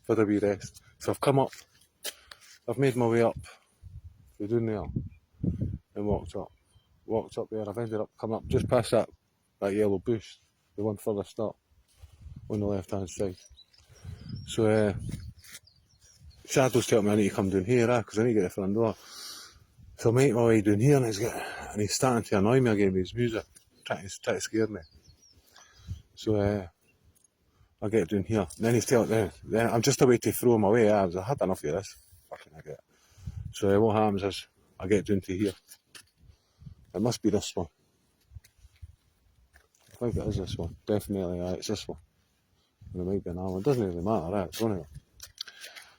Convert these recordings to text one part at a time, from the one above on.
for the wee rest. So I've come up, I've made my way up to down there and walked up there. I've ended up coming up just past that yellow bush, the one furthest up on the left hand side. So Shadow's telling me I need to come down here, because I need to get the front door. So I make my way down here, and he's starting to annoy me again with his music, trying to scare me. So I get down here, and then he's telling me, then I'm just about to throw him away. I had enough of this fucking idiot. So what happens is I get down to here. It must be this one. I think it is this one. Definitely, it's this one. And it might be another one. It doesn't really matter, right? It's anyway.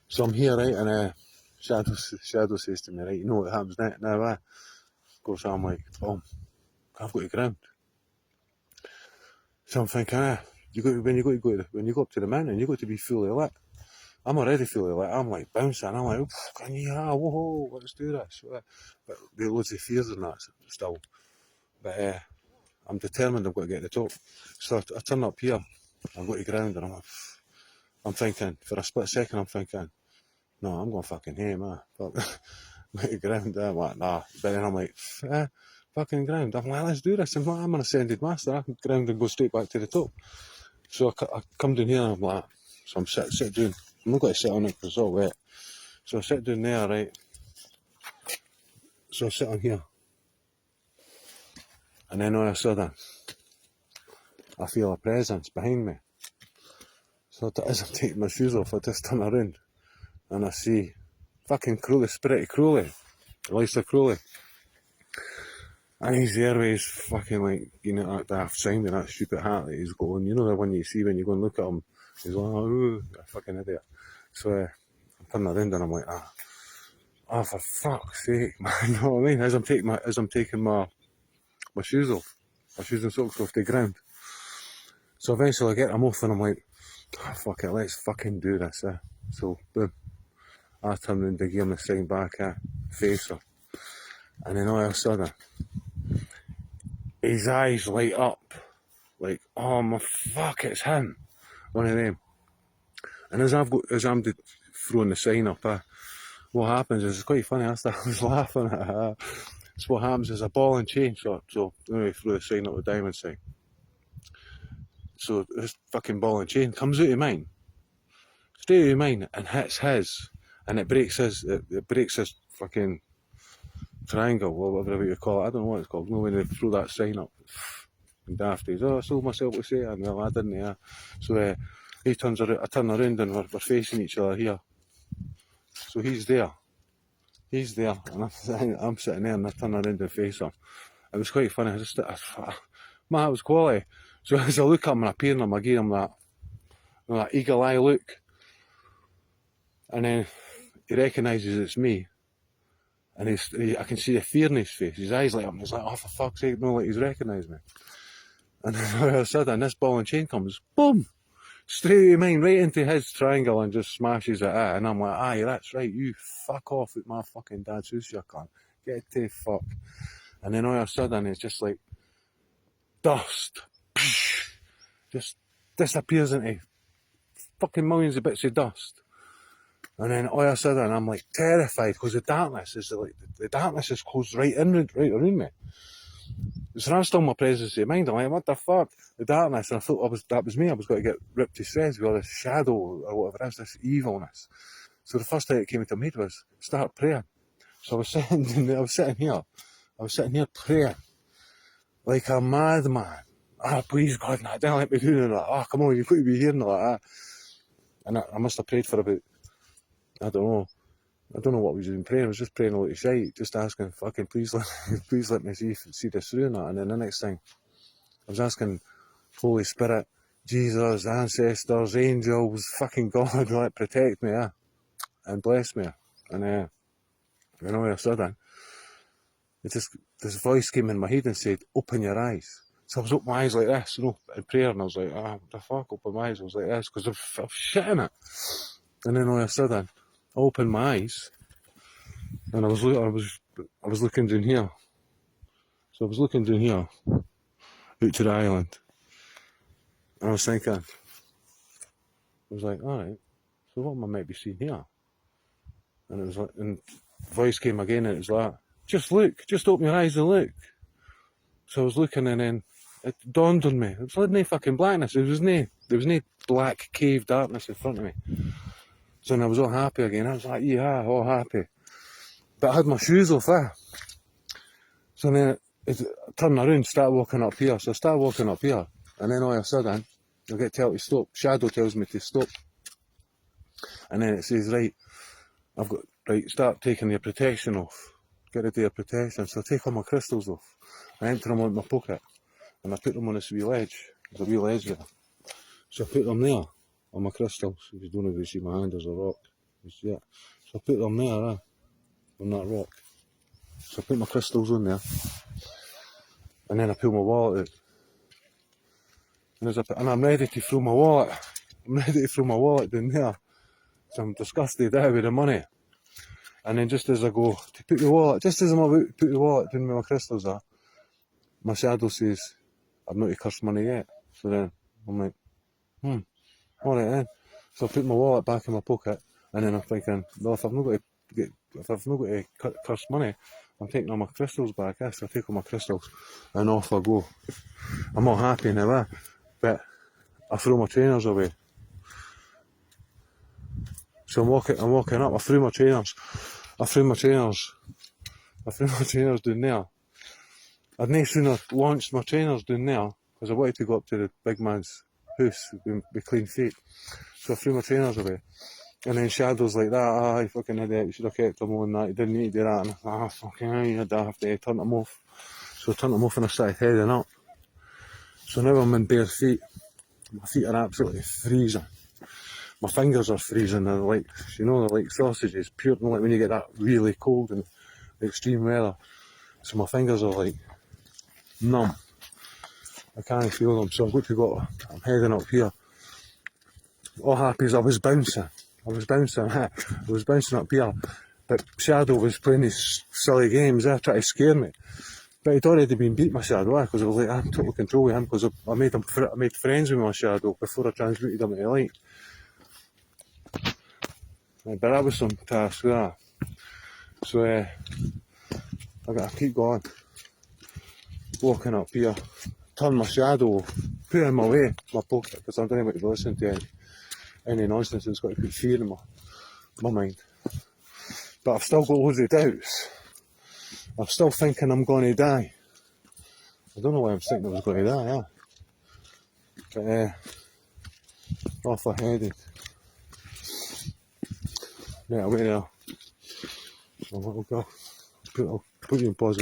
So I'm here, right, and Shadow says to me, right, you know what happens now, Of course, I'm like, oh, I've got to ground. So I'm thinking, when you go up to the mountain, you got to be fully lit. I'm already fully lit. I'm like bouncing. I'm like, can you? Whoa, let's do this. But there are loads of fears in that still. But I'm determined I've got to get to the top. So I turn up here. I go to ground, and I'm thinking, for a split second, I'm thinking, no, I'm going fucking home, Fuck. Go to ground. I'm like, nah. But then I'm like, fucking ground. I'm like, let's do this. I'm an ascended master. I can ground and go straight back to the top. So I come down here, and I'm like, so I'm sit down. I'm not going to sit on it because it's all wet. So I sit down there, right? So I sit on here. And then all of a sudden, I feel a presence behind me. So as I'm taking my shoes off, I just turn around. And I see fucking Crowley, Spirit Crowley. Lisa Crowley. And he's there with his fucking, like, you know, that daft sign with that stupid hat that he's got on. You know the one you see when you go and look at him? He's like, oh, a fucking idiot. So I'm turning around, and I'm like, oh, for fuck's sake, man. You know what I mean? As I'm taking my shoes off, my shoes and socks off the ground. So eventually I get them off, and I'm like, oh, fuck it, let's fucking do this. So boom, I turn around to give him the sign back, face her. And then all of a sudden, his eyes light up, like, oh my fuck, it's him. One of them. And as I'm throwing the sign up, what happens is, it's quite funny, I was laughing at it. So what happens is a ball and chain, so when we throw the sign up, the diamond sign. So this fucking ball and chain comes out of mine, straight out of mine, and hits his, and it breaks his fucking triangle, or whatever you call it. I don't know what it's called. You know, when they throw that sign up, and Dafty's, I sold myself to say it, and well, I didn't, So he turns around, I turn around, and we're facing each other here. So he's there, and I'm sitting there, and I turn around and face him. It was quite funny. My heart was quality. So as I look at him and I peer at him, I give him that eagle eye look, and then he recognises it's me, and I can see the fear in his face. His eyes light up, and he's like, oh, for fuck's sake, no, like, he's recognised me. And then all of a sudden, this ball and chain comes, boom, straight to mine, right into his triangle, and just smashes it out. And I'm like, aye, that's right, you fuck off with my fucking dad's house, you cunt. Get to fuck. And then all of a sudden, it's just like dust. Just disappears into fucking millions of bits of dust. And then all of a sudden, I'm like terrified, because the darkness is closed right around me. So I'm still in my presence of mind. I'm like, what the fuck? The darkness. And I thought that was me. I was going to get ripped to shreds with all this shadow or whatever it is, this evilness. So the first thing that came into my head was start praying. So I was sitting here praying like a madman. Please God, no, don't let me do that. Oh, come on, you've got to be hearing like that. And I must have prayed for about, I don't know what I was even praying. I was just praying a lot of shite, just asking, fucking, please let me see this through and that. And then the next thing, I was asking Holy Spirit, Jesus, ancestors, angels, fucking God, like, protect me, and bless me. And then all of a sudden, this voice came in my head and said, open your eyes. So I was opening my eyes like this, in prayer, and I was like, what the fuck, open my eyes. I was like this, because I was shitting it. And then all of a sudden, I opened my eyes, and I was looking down here. So I was looking down here, out to the island, and I was thinking, I was like, alright, so what am I might be seeing here? And it was like, and voice came again, and it was like, just look, just open your eyes and look. So I was looking, and then it dawned on me, it was no fucking blackness, there was no black cave darkness in front of me. So then I was all happy again, I was like, yeah, all happy. But I had my shoes off there. So then I turned around, started walking up here. So I started walking up here, and then all of a sudden, I get told to stop. Shadow tells me to stop. And then it says, right, start taking your protection off. Get rid of your protection. So I take all my crystals off. I empty them on my pocket, and I put them on this wee ledge. There's a wee ledge there. So I put them there, on my crystals. If you don't know if you see my hand, there's a rock. You see it? So I put them there, on that rock. So I put my crystals on there, and then I pull my wallet out. And I'm ready to throw my wallet. I'm ready to throw my wallet down there. So I'm disgusted out with the money. And then just as I go to put the wallet, just as I'm about to put the wallet down where my crystals are, my shadow says, I've not to curse money yet. So then I'm like, alright then. So I put my wallet back in my pocket, and then I'm thinking, well, if I've not got to curse money, I'm taking all my crystals back. So I take all my crystals, and off I go. I'm all happy now, but I throw my trainers away. So I'm walking up, I threw my trainers down there. I'd no sooner launched my trainers down there, because I wanted to go up to the big man's house with clean feet. So I threw my trainers away. And then Shadow's like that, you fucking idiot, you should have kept them on that, you didn't need to do that. And I thought, fucking hell, you daft, I turned them off. So I turned them off and I started heading up. So now I'm in bare feet. My feet are absolutely freezing. My fingers are freezing, they're like, they're like sausages, pure, like when you get that really cold and extreme weather. So my fingers are like numb. I can't feel them, so I'm heading up here. All happy as I was bouncing up here. But Shadow was playing these silly games there, trying to scare me. But he'd already been beat my Shadow, because I was like, I had total control with him, because I made friends with my Shadow before I transmuted him into light. But that was some task there. So I gotta keep going, walking up here, turn my Shadow, put him away, my pocket, because I don't want to be listening to any nonsense that's got to put fear in my mind. But I've still got loads of doubts. I'm still thinking I'm going to die. I don't know why I'm thinking I was going to die, But off I headed. Right away there. I'll go. I'll put you on pause.